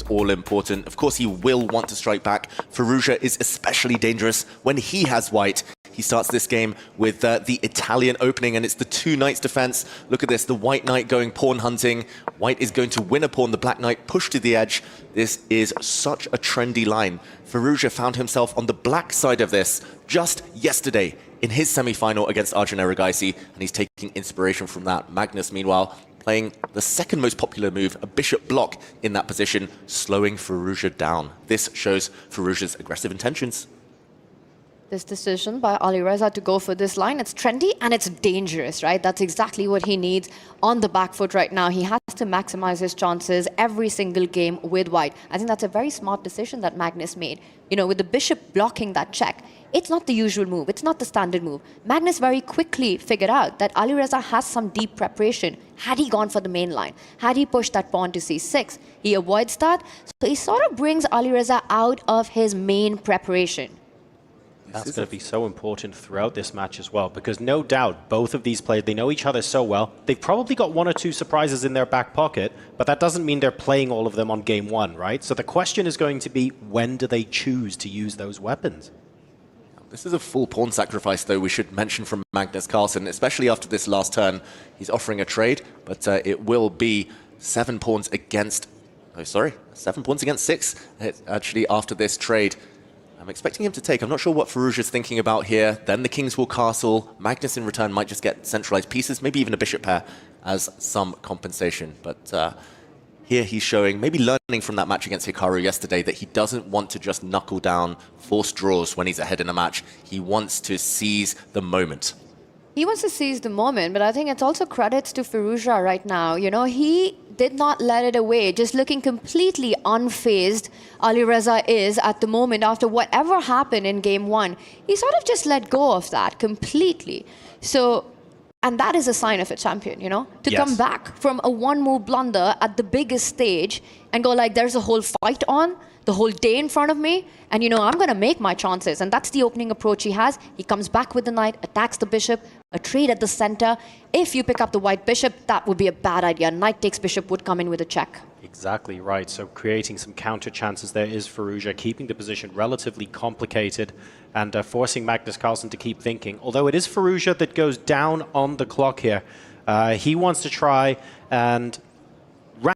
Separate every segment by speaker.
Speaker 1: all important. Of course, he will want to strike back. Firouzja is especially dangerous when he has white. He starts this game with the Italian opening, and it's the two knights defense. Look at this, the white knight going pawn hunting. White is going to win a pawn, the black knight pushed to the edge. This is such a trendy line. Firouzja found himself on the black side of this just yesterday in his semi-final against Arjun Erigaisi, and he's taking inspiration from that. Magnus, meanwhile, playing the second most popular move, a bishop block in that position, slowing Firouzja down. This shows Firouzja's aggressive intentions.
Speaker 2: This decision by Alireza to go for this line, it's trendy and it's dangerous, right? That's exactly what he needs on the back foot right now. He has to maximize his chances every single game with white. I think that's a very smart decision that Magnus made. You know, with the bishop blocking that check, it's not the usual move. It's not the standard move. Magnus very quickly figured out that Alireza has some deep preparation. Had he gone for the main line, had he pushed that pawn to c6, he avoids that. So he sort of brings Alireza out of his main preparation.
Speaker 3: That's going to be so important throughout this match as well, because no doubt both of these players, they know each other so well. They've probably got one or two surprises in their back pocket, but that doesn't mean they're playing all of them on game one, right? So the question is going to be, when do they choose to use those weapons?
Speaker 1: This is a full pawn sacrifice, though, we should mention, from Magnus Carlsen, especially after this last turn. He's offering a trade, but it will be 7 pawns against... Oh, sorry, 7 pawns against 6, actually, after this trade. I'm expecting him to take. I'm not sure what Firouzja's thinking about here. Then the kings will castle. Magnus in return might just get centralized pieces, maybe even a bishop pair as some compensation. But here he's showing, maybe learning from that match against Hikaru yesterday, that he doesn't want to just knuckle down, force draws when he's ahead in a match. He wants to seize the moment.
Speaker 2: He wants to seize the moment, but I think it's also credits to Firouzja right now. You know, he did not let it away, just looking completely unfazed. Alireza is at the moment after whatever happened in game one. He sort of just let go of that completely. So, and that is a sign of a champion, you know, to come back from a one-move blunder at the biggest stage and go like, there's a whole fight on, the whole day in front of me, and you know, I'm going to make my chances. And that's the opening approach he has. He comes back with the knight, attacks the bishop, a trade at the center. If you pick up the white bishop, that would be a bad idea. Knight takes bishop would come in with a check.
Speaker 3: Exactly right. So creating some counter chances there is Firouzja, keeping the position relatively complicated and forcing Magnus Carlsen to keep thinking. Although it is Firouzja that goes down on the clock here. He wants to try and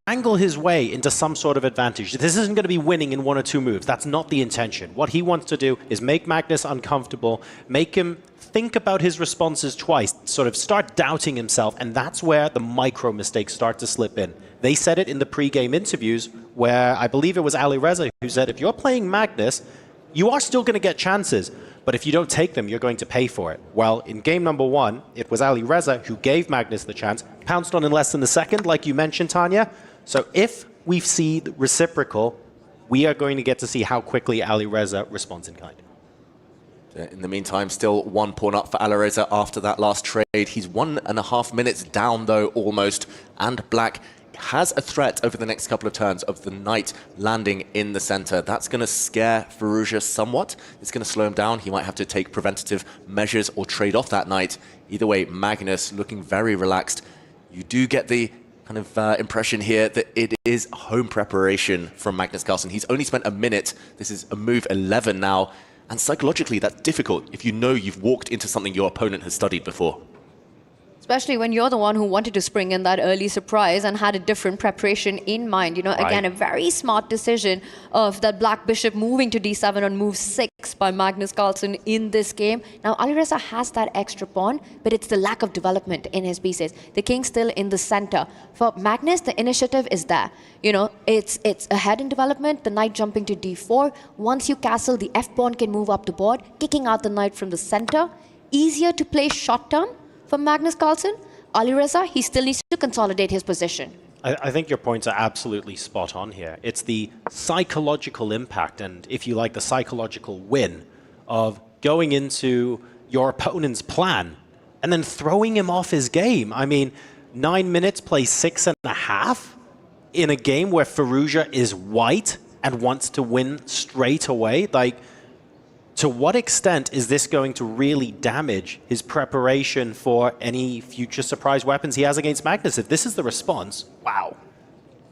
Speaker 3: wrangle his way into some sort of advantage. This isn't going to be winning in 1 or 2 moves. That's not the intention. What he wants to do is make Magnus uncomfortable, make him think about his responses twice, sort of start doubting himself, and that's where the micro mistakes start to slip in. They said it in the pre-game interviews where I believe it was Alireza who said, if you're playing Magnus, you are still going to get chances, but if you don't take them, you're going to pay for it. Well, in game number 1, it was Alireza who gave Magnus the chance, pounced on in less than a second, like you mentioned, Tanya. So if we see the reciprocal, we are going to get to see how quickly Alireza responds in kind.
Speaker 1: In the meantime, still 1 pawn up for Alireza after that last trade. He's 1.5 minutes down, though, almost, and black has a threat over the next couple of turns of the knight landing in the center. That's going to scare Firouzja somewhat. It's going to slow him down. He might have to take preventative measures or trade off that knight. Either way, Magnus looking very relaxed. You do get the kind of impression here that it is home preparation from Magnus Carlsen. He's only spent a minute. This is a move 11 now. And psychologically, that's difficult if you know you've walked into something your opponent has studied before.
Speaker 2: Especially when you're the one who wanted to spring in that early surprise and had a different preparation in mind. You know, again, a very smart decision of that black bishop moving to d7 on move 6 by Magnus Carlsen in this game. Now, Alireza has that extra pawn, but it's the lack of development in his pieces. The king's still in the center. For Magnus, the initiative is there. You know, it's ahead in development, the knight jumping to d4. Once you castle, the f-pawn can move up the board, kicking out the knight from the center. Easier to play short term. For Magnus Carlsen, Alireza, he still needs to consolidate his position.
Speaker 3: I think your points are absolutely spot on here. It's the psychological impact and, if you like, the psychological win of going into your opponent's plan and then throwing him off his game. I mean, 9 minutes, play 6.5 in a game where Firouzja is white and wants to win straight away. Like, to what extent is this going to really damage his preparation for any future surprise weapons he has against Magnus? If this is the response, wow.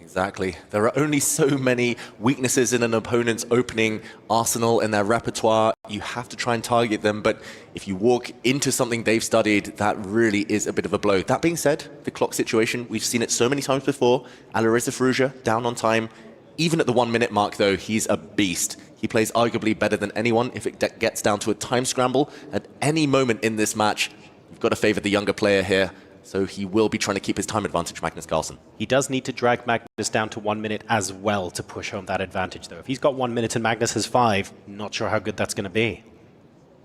Speaker 1: Exactly. There are only so many weaknesses in an opponent's opening arsenal in their repertoire. You have to try and target them, but if you walk into something they've studied, that really is a bit of a blow. That being said, the clock situation, we've seen it so many times before. Alireza Firouzja down on time. Even at the 1 minute mark, though, he's a beast. He plays arguably better than anyone if it gets down to a time scramble. At any moment in this match, you've got to favor the younger player here. So he will be trying to keep his time advantage, Magnus Carlsen.
Speaker 3: He does need to drag Magnus down to 1 minute as well to push home that advantage, though. If he's got 1 minute and Magnus has 5, not sure how good that's going to be.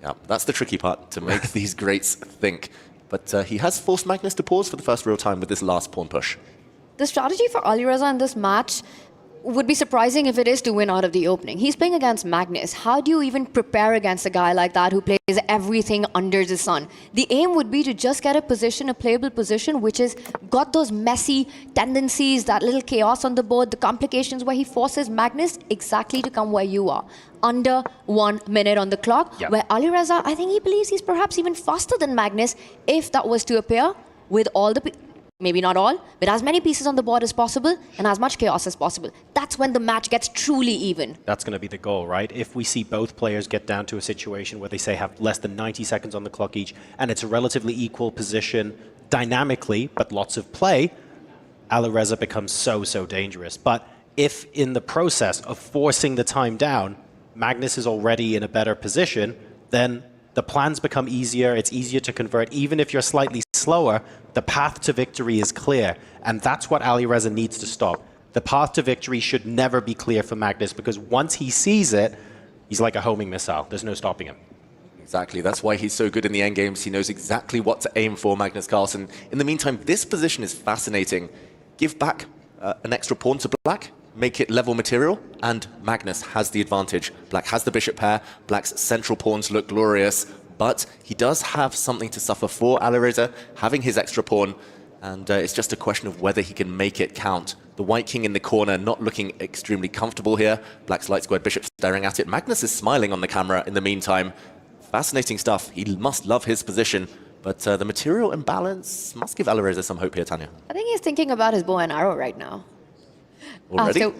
Speaker 1: Yeah, that's the tricky part, to make these greats think. But he has forced Magnus to pause for the first real time with this last pawn push.
Speaker 2: The strategy for Alireza in this match would be surprising if it is to win out of the opening. He's playing against Magnus. How do you even prepare against a guy like that who plays everything under the sun? The aim would be to just get a position, a playable position, which has got those messy tendencies, that little chaos on the board, the complications where he forces Magnus exactly to come where you are. Under 1 minute on the clock, where Alireza, I think he believes he's perhaps even faster than Magnus if that was to appear with all the... maybe not all, but as many pieces on the board as possible and as much chaos as possible. That's when the match gets truly even.
Speaker 3: That's going to be the goal, right? If we see both players get down to a situation where they say have less than 90 seconds on the clock each, and it's a relatively equal position dynamically, but lots of play, Alireza becomes so dangerous. But if in the process of forcing the time down, Magnus is already in a better position, then the plans become easier, it's easier to convert. Even if you're slightly slower, the path to victory is clear. And that's what Alireza needs to stop. The path to victory should never be clear for Magnus, because once he sees it, he's like a homing missile. There's no stopping him.
Speaker 1: Exactly. That's why he's so good in the end games. He knows exactly what to aim for, Magnus Carlsen. In the meantime, this position is fascinating. Give back an extra pawn to Black, make it level material, and Magnus has the advantage. Black has the bishop pair, Black's central pawns look glorious, but he does have something to suffer for Alireza, having his extra pawn, and it's just a question of whether he can make it count. The white king in the corner not looking extremely comfortable here. Black's light squared bishop staring at it. Magnus is smiling on the camera in the meantime. Fascinating stuff. He must love his position, but the material imbalance must give Alireza some hope here, Tanya.
Speaker 2: I think he's thinking about his bow and arrow right now.
Speaker 1: Already?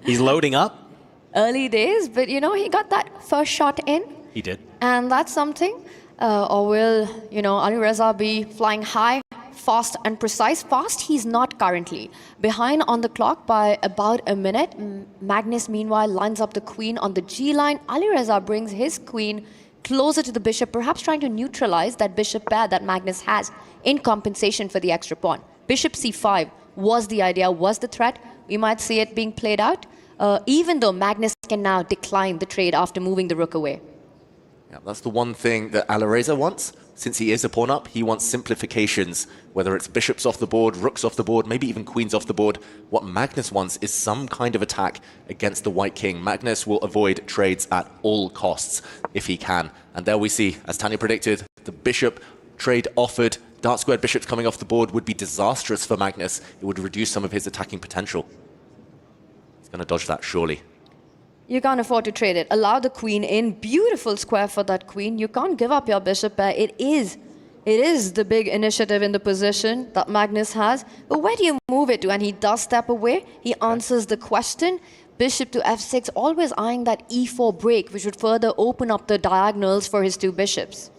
Speaker 3: He's loading up.
Speaker 2: Early days, but you know, he got that first shot in.
Speaker 3: He did.
Speaker 2: And that's something. Or will, you know, Alireza be flying high, fast and precise? Fast, he's not currently. Behind on the clock by about a minute. Magnus, meanwhile, lines up the queen on the G line. Alireza brings his queen closer to the bishop, perhaps trying to neutralize that bishop pair that Magnus has in compensation for the extra pawn. Bishop c5 was the idea, was the threat. We might see it being played out, even though Magnus can now decline the trade after moving the rook away.
Speaker 1: Yeah, that's the one thing that Alireza wants. Since he is a pawn up, he wants simplifications, whether it's bishops off the board, rooks off the board, maybe even queens off the board. What Magnus wants is some kind of attack against the white king. Magnus will avoid trades at all costs if he can. And there we see, as Tanya predicted, the bishop trade offered. Dark squared bishops coming off the board would be disastrous for Magnus. It would reduce some of his attacking potential. He's going to dodge that, surely.
Speaker 2: You can't afford to trade it. Allow the queen in. Beautiful square for that queen. You can't give up your bishop pair. It is the big initiative in the position that Magnus has. But where do you move it to? And he does step away. He answers the question. Bishop to f6, always eyeing that e4 break, which would further open up the diagonals for his two bishops.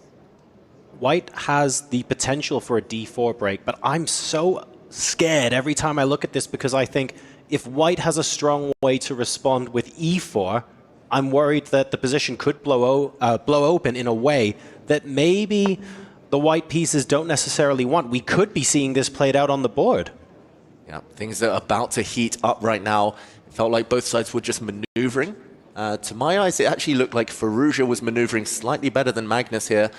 Speaker 3: White has the potential for a d4 break, but I'm so scared every time I look at this, because I think if White has a strong way to respond with e4, I'm worried that the position could blow open in a way that maybe the white pieces don't necessarily want. We could be seeing this played out on the board.
Speaker 1: Yeah, things are about to heat up right now. It felt like both sides were just maneuvering. To my eyes, it actually looked like Firouzja was maneuvering slightly better than Magnus here.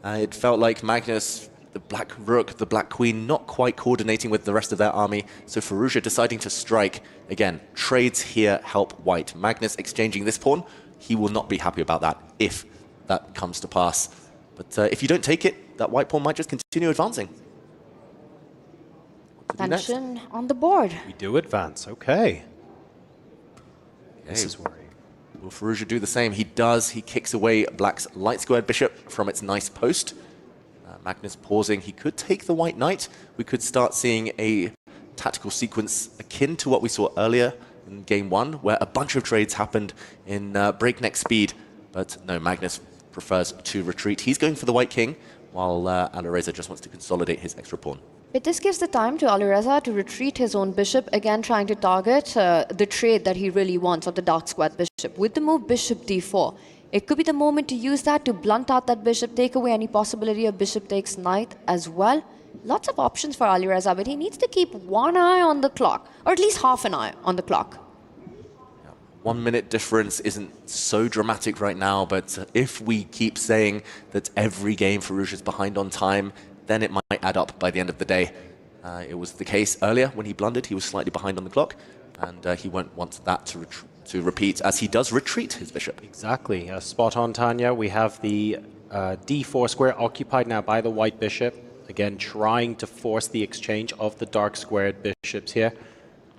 Speaker 1: It felt like Magnus, the black rook, the black queen, not quite coordinating with the rest of their army. So Firouzja deciding to strike. Again, trades here help White. Magnus exchanging this pawn, he will not be happy about that if that comes to pass. But if you don't take it, that white pawn might just continue advancing.
Speaker 2: Tension on the board.
Speaker 3: We do advance, okay. This is worrying.
Speaker 1: Will Firouzja do the same? He does. He kicks away Black's light squared bishop from its nice post. Magnus pausing. He could take the white knight. We could start seeing a tactical sequence akin to what we saw earlier in game 1, where a bunch of trades happened in breakneck speed. But no, Magnus prefers to retreat. He's going for the white king, while Alireza just wants to consolidate his extra pawn.
Speaker 2: But this gives the time to Alireza to retreat his own bishop, again trying to target the trade that he really wants of the dark squared bishop. With the move bishop d4, it could be the moment to use that to blunt out that bishop, take away any possibility of bishop takes knight as well. Lots of options for Alireza, but he needs to keep one eye on the clock, or at least half an eye on the clock.
Speaker 1: 1 minute difference isn't so dramatic right now, but if we keep saying that every game Firouzja is behind on time, then it might add up by the end of the day. It was the case earlier when he blundered. He was slightly behind on the clock, and he won't want that to repeat, as he does retreat his bishop.
Speaker 3: Exactly. Spot on, Tanya. We have the d4 square occupied now by the white bishop. Again, trying to force the exchange of the dark squared bishops here.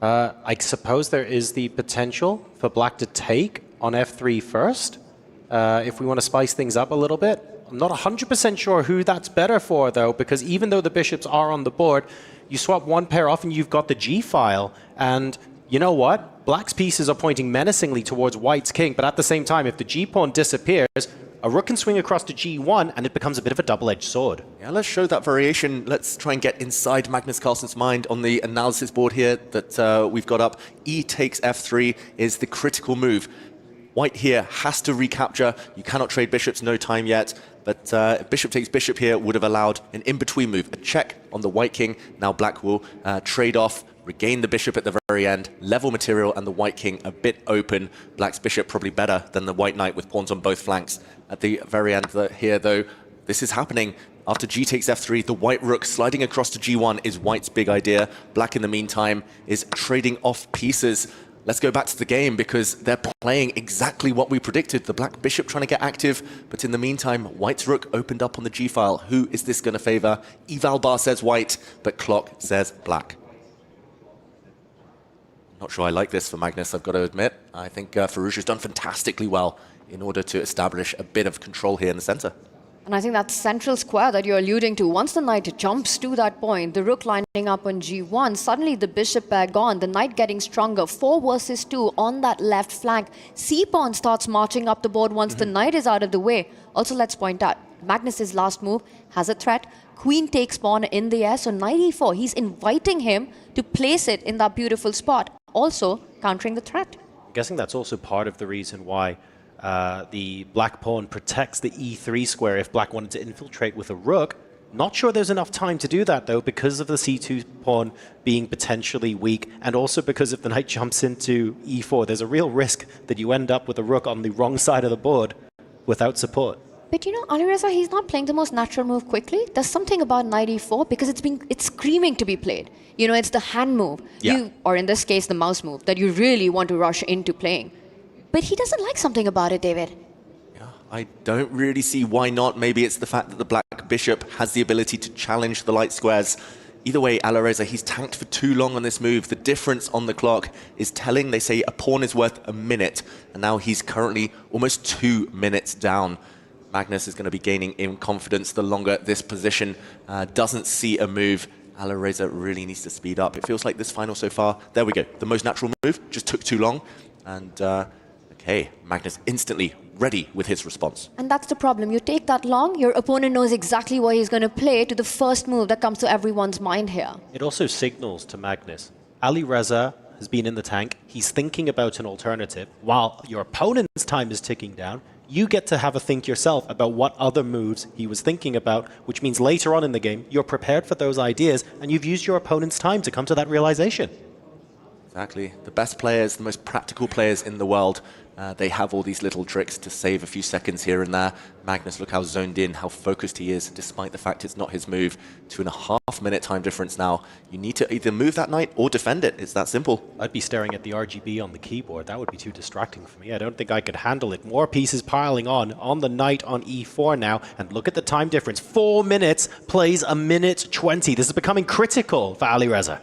Speaker 3: I suppose there is the potential for black to take on f3 first, if we want to spice things up a little bit. I'm not 100% sure who that's better for, though, because even though the bishops are on the board, you swap one pair off and you've got the g-file. And you know what? Black's pieces are pointing menacingly towards white's king, but at the same time, if the g-pawn disappears, a rook can swing across to g1, and it becomes a bit of a double-edged sword.
Speaker 1: Yeah, let's show that variation. Let's try and get inside Magnus Carlsen's mind on the analysis board here that we've got up. E takes f3 is the critical move. White here has to recapture. You cannot trade bishops, no time yet. But bishop takes bishop here would have allowed an in-between move, a check on the white king. Now black will trade off, regain the bishop at the very end, level material, and the white king a bit open. Black's bishop probably better than the white knight with pawns on both flanks. At the very end here, though, this is happening. After g takes f3, the white rook sliding across to g1 is white's big idea. Black, in the meantime, is trading off pieces. Let's go back to the game, because they're playing exactly what we predicted. The black bishop trying to get active, but in the meantime, white's rook opened up on the g-file. Who is this going to favor? Eval bar says white, but clock says black. Not sure I like this for Magnus, I've got to admit. I think Firouzja's done fantastically well in order to establish a bit of control here in the center.
Speaker 2: And I think that central square that you're alluding to, once the knight jumps to that point, the rook lining up on g1, suddenly the bishop pair gone, the knight getting stronger, 4 versus 2 on that left flank. C-pawn starts marching up the board once the knight is out of the way. Also, let's point out, Magnus's last move has a threat. Queen takes pawn in the air, so knight e4, he's inviting him to place it in that beautiful spot, also countering the threat.
Speaker 3: I'm guessing that's also part of the reason why the black pawn protects the e3 square if black wanted to infiltrate with a rook. Not sure there's enough time to do that, though, because of the c2 pawn being potentially weak, and also because if the knight jumps into e4, there's a real risk that you end up with a rook on the wrong side of the board without support.
Speaker 2: But you know, Alireza, he's not playing the most natural move quickly. There's something about knight e4 because it's screaming to be played. You know, it's the hand move, or in this case, the mouse move, that you really want to rush into playing. But he doesn't like something about it, David.
Speaker 1: Yeah, I don't really see why not. Maybe it's the fact that the black bishop has the ability to challenge the light squares. Either way, Alireza, he's tanked for too long on this move. The difference on the clock is telling. They say a pawn is worth a minute, and now he's currently almost 2 minutes down. Magnus is going to be gaining in confidence the longer this position doesn't see a move. Alireza really needs to speed up. It feels like this final so far, there we go, the most natural move, just took too long. And okay, Magnus instantly ready with his response.
Speaker 2: And that's the problem. You take that long, your opponent knows exactly what he's going to play to the first move that comes to everyone's mind here.
Speaker 3: It also signals to Magnus, Alireza has been in the tank, he's thinking about an alternative, while your opponent's time is ticking down. You get to have a think yourself about what other moves he was thinking about, which means later on in the game, you're prepared for those ideas, and you've used your opponent's time to come to that realization.
Speaker 1: Exactly. The best players, the most practical players in the world, they have all these little tricks to save a few seconds here and there. Magnus, look how zoned in, how focused he is, despite the fact it's not his move. 2.5 minute time difference now. You need to either move that knight or defend it. It's that simple.
Speaker 3: I'd be staring at the RGB on the keyboard. That would be too distracting for me. I don't think I could handle it. More pieces piling on the knight on e4 now. And look at the time difference. 4 minutes plays a minute 20. This is becoming critical for Alireza.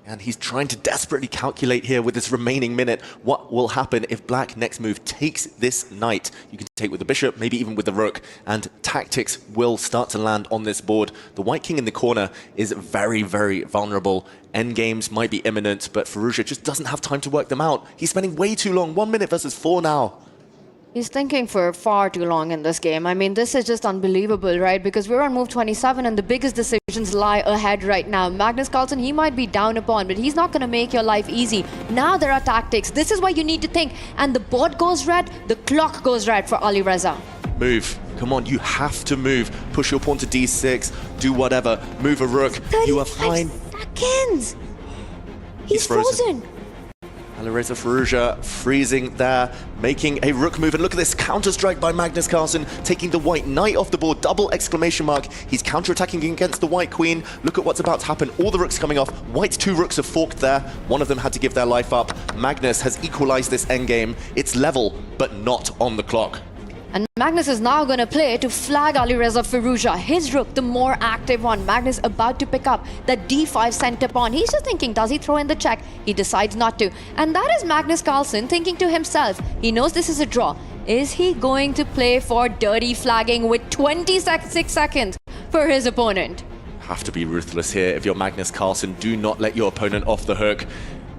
Speaker 1: And he's trying to desperately calculate here with this remaining minute what will happen if black next move takes this knight. You can take with the bishop, maybe even with the rook, and tactics will start to land on this board. The white king in the corner is very, very vulnerable. Endgames might be imminent, but Firouzja just doesn't have time to work them out. He's spending way too long, 1 minute versus 4 now.
Speaker 2: He's thinking for far too long in this game. I mean, this is just unbelievable, right? Because we're on move 27 and the biggest decisions lie ahead right now. Magnus Carlsen, he might be down upon, but he's not going to make your life easy. Now there are tactics. This is what you need to think. And the board goes red, the clock goes red for Alireza.
Speaker 1: Move. Come on, you have to move. Push your pawn to d6, do whatever. Move a rook. You are fine.
Speaker 2: 35 seconds. He's frozen.
Speaker 1: Alireza Firouzja freezing there, making a rook move. And look at this counter-strike by Magnus Carlsen, taking the white knight off the board, double exclamation mark. He's counter-attacking against the white queen. Look at what's about to happen. All the rooks coming off. White's 2 rooks have forked there. One of them had to give their life up. Magnus has equalized this endgame. It's level, but not on the clock.
Speaker 2: And Magnus is now going to play to flag Alireza Firouzja. His rook, the more active one. Magnus about to pick up the d5 center pawn. He's just thinking, does he throw in the check? He decides not to. And that is Magnus Carlsen thinking to himself. He knows this is a draw. Is he going to play for dirty flagging with 26 seconds for his opponent?
Speaker 1: Have to be ruthless here if you're Magnus Carlsen. Do not let your opponent off the hook.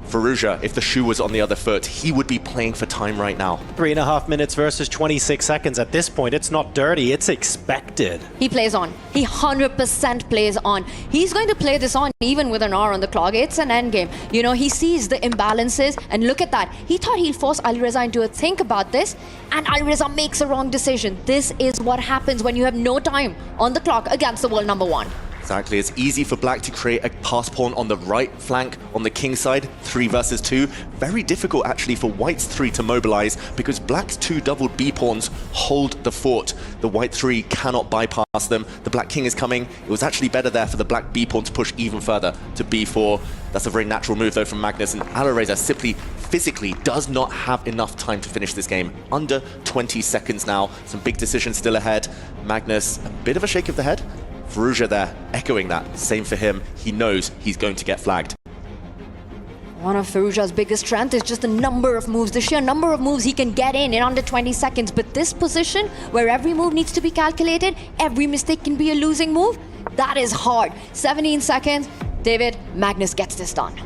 Speaker 1: Firouzja, if the shoe was on the other foot, he would be playing for time right now.
Speaker 3: 3.5 minutes versus 26 seconds. At this point, it's not dirty, it's expected.
Speaker 2: He plays on. He 100% plays on. He's going to play this on even with an hour on the clock. It's an endgame. You know, he sees the imbalances, and look at that. He thought he'd force Alireza into a think about this, and Alireza makes a wrong decision. This is what happens when you have no time on the clock against the world number 1.
Speaker 1: Exactly, it's easy for black to create a pass pawn on the right flank on the king side, 3 versus 2. Very difficult actually for white's 3 to mobilize because black's 2 doubled B pawns hold the fort. The white 3 cannot bypass them. The black king is coming. It was actually better there for the black B pawn to push even further to B4. That's a very natural move though from Magnus, and Alireza simply physically does not have enough time to finish this game. Under 20 seconds now. Some big decisions still ahead. Magnus, a bit of a shake of the head. Firouzja there, echoing that. Same for him. He knows he's going to get flagged.
Speaker 2: One of Firouzja's biggest strength is just the number of moves, the sheer number of moves he can get in under 20 seconds. But this position, where every move needs to be calculated, every mistake can be a losing move, that is hard. 17 seconds, David, Magnus gets this done.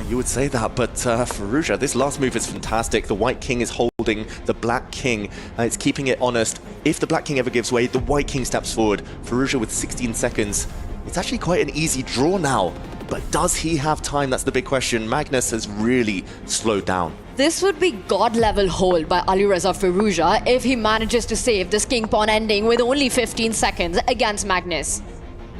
Speaker 1: You would say that, but Firouzja, this last move is fantastic. The white king is holding the black king. It's keeping it honest. If the black king ever gives way, the white king steps forward. Firouzja with 16 seconds. It's actually quite an easy draw now. But does he have time? That's the big question. Magnus has really slowed down.
Speaker 2: This would be god-level hold by Alireza Firouzja if he manages to save this king-pawn ending with only 15 seconds against Magnus.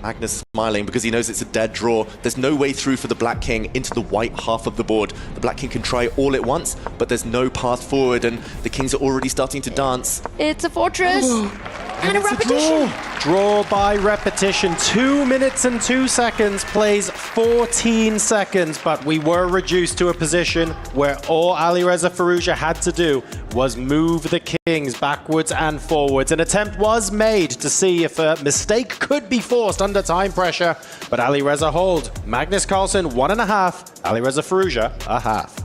Speaker 1: Magnus smiling because he knows it's a dead draw. There's no way through for the black king into the white half of the board. The black king can try all at once, but there's no path forward, and the kings are already starting to dance.
Speaker 2: It's a fortress and a repetition.
Speaker 3: Draw by repetition. 2 minutes and 2 seconds, plays 14 seconds, but we were reduced to a position where all Alireza Firouzja had to do was move the kings backwards and forwards. An attempt was made to see if a mistake could be forced under time pressure, but Alireza hold. Magnus Carlsen 1.5, Alireza Firouzja 1/2.